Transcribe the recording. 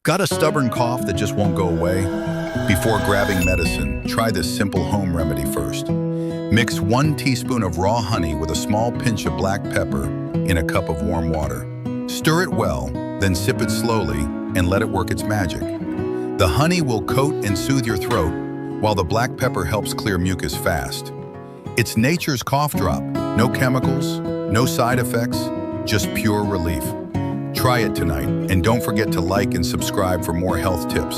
Got a stubborn cough that just won't go away? Before grabbing medicine, try this simple home remedy first. Mix 1 teaspoon of raw honey with a small pinch of black pepper in a cup of warm water. Stir it well, then sip it slowly and let it work its magic. The honey will coat and soothe your throat, while the black pepper helps clear mucus fast. It's nature's cough drop. No chemicals, no side effects, just pure relief. Try it tonight, and don't forget to like and subscribe for more health tips.